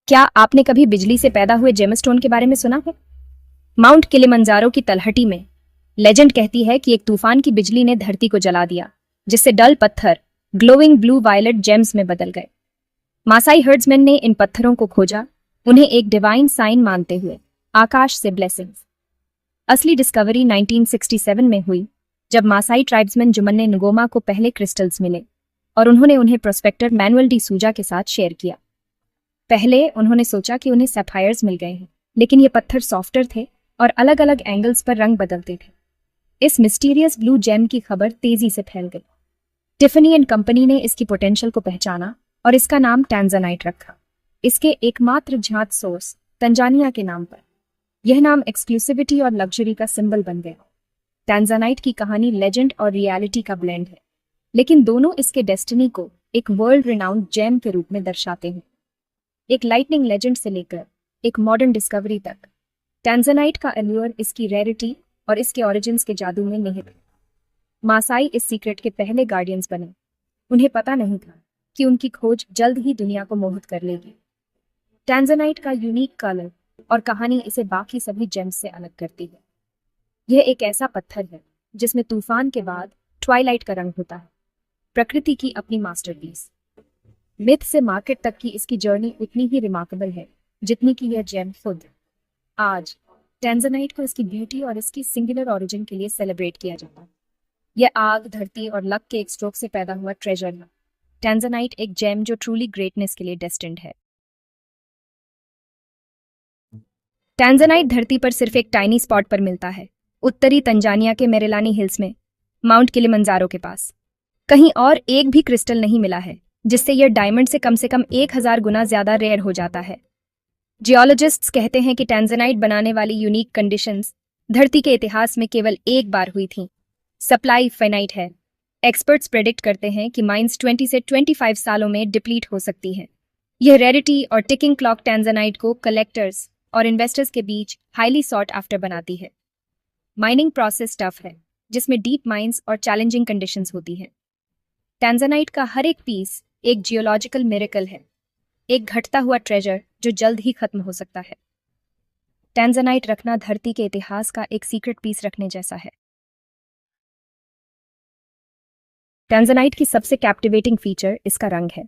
क्या आपने कभी बिजली से पैदा हुए जेमस्टोन के बारे में सुना है? माउंट किलिमंजारो की तलहटी में लेजेंड कहती है कि एक तूफान की बिजली ने धरती को जला दिया, जिससे डल पत्थर ग्लोइंग ब्लू वायलेट जेम्स में बदल गए। मासाई हर्ड्समैन ने इन पत्थरों को खोजा, उन्हें एक डिवाइन साइन मानते हुए, आकाश से ब्लेसिंग्स। असली डिस्कवरी 1967 में हुई, जब मासाई ट्राइब्समैन जुमन्ने नुगोमा को पहले क्रिस्टल्स मिले और उन्होंने उन्हें प्रोस्पेक्टर मैनुअल डी सूजा के साथ शेयर किया। पहले उन्होंने सोचा कि उन्हें सैफायर्स मिल गए हैं, लेकिन ये पत्थर सॉफ्टर थे और अलग अलग एंगल्स पर रंग बदलते थे। इस मिस्टीरियस ब्लू जेम की खबर तेजी से फैल गई। टिफनी एंड कंपनी ने इसकी पोटेंशियल को पहचाना और इसका नाम टैंजानाइट रखा, इसके एकमात्र झात सोर्स तंजानिया के नाम पर। यह नाम एक्सक्लूसिविटी और लग्जरी का सिंबल बन गया। टैंजानाइट की कहानी लेजेंड और रियलिटी का ब्लेंड है, लेकिन दोनों इसके डेस्टिनी को एक वर्ल्ड रिनाउंड जेम के रूप में दर्शाते हैं। एक लाइटनिंग लेजेंड से लेकर एक मॉडर्न डिस्कवरी तक, टैंजानाइट का एल्यूर इसकी रेयरिटी और इसके ओरिजिन्स के जादू में निहित है। मासाई इस सीक्रेट के पहले गार्डियंस बने। उन्हें पता नहीं था कि उनकी खोज जल्द ही दुनिया को मोहित कर लेगी। टैंजानाइट का यूनिक कलर और कहानी इसे बाकी सभी जेम्स से अलग करती है। यह एक ऐसा पत्थर है जिसमें तूफान के बाद ट्वाइलाइट का रंग होता है, प्रकृति की अपनी मास्टरपीस। मिथ से मार्केट तक की इसकी जर्नी उतनी ही रिमार्केबल है जितनी कि यह जेम खुद। आज टैंजानाइट को इसकी ब्यूटी और इसकी सिंगुलर ओरिजिन के लिए सेलिब्रेट किया जाता है। यह आग, धरती और लक के एक स्ट्रोक से पैदा हुआ ट्रेजर है। टैंजानाइट एक जेम जो ट्रूली ग्रेटनेस के लिए डेस्टिन्ड है। टैंजानाइट धरती पर सिर्फ एक टाइनी स्पॉट पर मिलता है, उत्तरी तंजानिया के मेरेलानी हिल्स में, माउंट किलिमंजारो के पास। कहीं और एक भी क्रिस्टल नहीं मिला है, जिससे यह डायमंड से कम 1000 गुना ज्यादा रेयर हो जाता है। जियोलॉजिस्ट्स कहते हैं कि टैंजानाइट बनाने वाली यूनिक कंडीशंस धरती के इतिहास में केवल एक बार हुई थीं। सप्लाई फाइनाइट है। एक्सपर्ट्स प्रेडिक्ट करते हैं कि माइंस 20 से 25 सालों में डिप्लीट हो सकती हैं। यह रेरिटी और टिकिंग क्लॉक टैंजानाइट को कलेक्टर्स और इन्वेस्टर्स के बीच हाईली सॉट आफ्टर बनाती है। माइनिंग प्रोसेस टफ है, जिसमें डीप माइंस और चैलेंजिंग कंडीशंस होती हैं। टैंजानाइट का हर एक पीस एक जियोलॉजिकल मिरेकल है, एक घटता हुआ ट्रेजर जो जल्द ही खत्म हो सकता है। टैंजानाइट रखना धरती के इतिहास का एक सीक्रेट पीस रखने जैसा है। टैंजानाइट की सबसे कैप्टिवेटिंग फीचर इसका रंग है,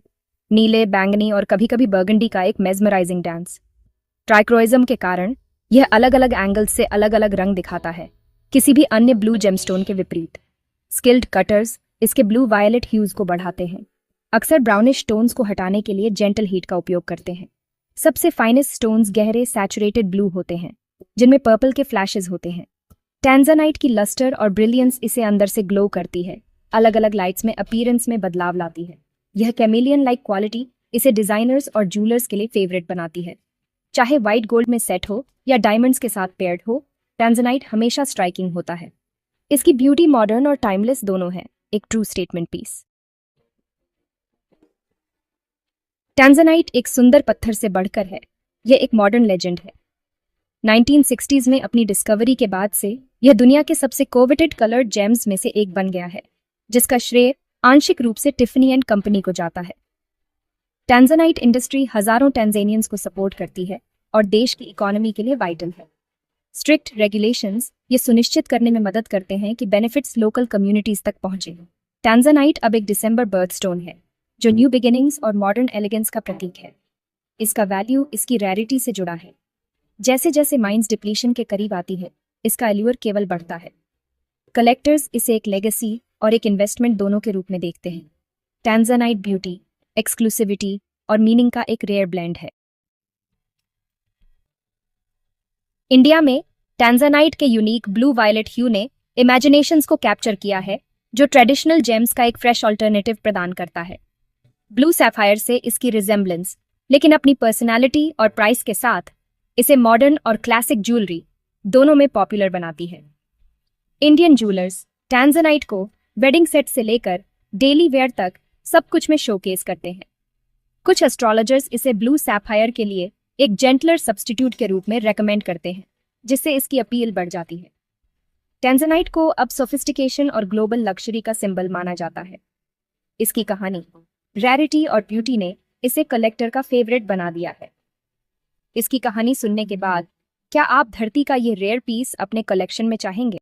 नीले, बैंगनी और कभी कभी बर्गंडी का एक मेस्मराइजिंग डांस। ट्राइक्रोइज्म के कारण यह अलग अलग एंगल्स से अलग अलग रंग दिखाता है, किसी भी अन्य ब्लू जेमस्टोन के विपरीत। स्किल्ड कटर्स इसके ब्लू वायलेट ह्यूज को बढ़ाते हैं, अक्सर ब्राउनिश स्टोन्स को हटाने के लिए जेंटल हीट का उपयोग करते हैं। सबसे फाइनेस्ट स्टोन्स गहरे सैचुरेटेड ब्लू होते हैं, जिनमें पर्पल के फ्लैशेस होते हैं। टैंजानाइट की लस्टर और ब्रिलियंस इसे अंदर से ग्लो करती है, अलग अलग लाइट्स में अपीयरेंस में बदलाव लाती है। यह कैमेलियन लाइक क्वालिटी इसे डिजाइनर्स और जूलर्स के लिए फेवरेट बनाती है। चाहे व्हाइट गोल्ड में सेट हो या डायमंड्स के साथ पेयर्ड हो, टैंजानाइट हमेशा स्ट्राइकिंग होता है। इसकी ब्यूटी मॉडर्न और टाइमलेस दोनों है, एक ट्रू स्टेटमेंट पीस। टैंजानाइट एक सुंदर पत्थर से बढ़कर है, यह एक मॉडर्न लेजेंड है। 1960s में अपनी डिस्कवरी के बाद से यह दुनिया के सबसे कोवेटेड कलर्ड जेम्स में से एक बन गया है, जिसका श्रेय आंशिक रूप से टिफनी एंड कंपनी को जाता है। टैंजानाइट इंडस्ट्री हजारों टैंजानियंस को सपोर्ट करती है और देश की इकोनॉमी के लिए वाइटल है। स्ट्रिक्ट रेगुलेशंस ये सुनिश्चित करने में मदद करते हैं कि बेनिफिट्स लोकल कम्युनिटीज तक पहुंचे। टैंजानाइट अब एक डिसेंबर बर्थस्टोन है, जो न्यू बिगिनिंग्स और मॉडर्न एलिगेंस का प्रतीक है। इसका वैल्यू इसकी रेरिटी से जुड़ा है। जैसे जैसे माइंस डिप्लीशन के करीब आती है, इसका एल्यूर केवल बढ़ता है। कलेक्टर्स इसे एक लेगेसी और एक इन्वेस्टमेंट दोनों के रूप में देखते हैं। टैंजानाइट ब्यूटी, एक्सक्लूसिविटी और मीनिंग का एक रेयर ब्लेंड है। इंडिया में टैंजानाइट के यूनिक ब्लू वायलेट ह्यू ने इमेजिनेशंस को कैप्चर किया है, जो ट्रेडिशनल जेम्स का एक फ्रेश ऑल्टरनेटिव प्रदान करता है। ब्लू सैफायर से इसकी रिजेम्बलेंस, लेकिन अपनी पर्सनालिटी और प्राइस के साथ इसे मॉडर्न और क्लासिक ज्वेलरी दोनों में पॉपुलर बनाती है। इंडियन ज्वेलर्स टैंजानाइट को वेडिंग सेट से लेकर डेली वेयर तक सब कुछ में शोकेस करते हैं। कुछ एस्ट्रोलॉजर्स इसे ब्लू सैफायर के लिए एक जेंटलर सब्स्टिट्यूट के रूप में रेकमेंड करते हैं, जिससे इसकी अपील बढ़ जाती है। टैंजानाइट को अब सोफिस्टिकेशन और ग्लोबल लग्जरी का सिंबल माना जाता है। इसकी कहानी, रैरिटी और ब्यूटी ने इसे कलेक्टर का फेवरेट बना दिया है। इसकी कहानी सुनने के बाद क्या आप धरती का ये रेयर पीस अपने कलेक्शन में चाहेंगे?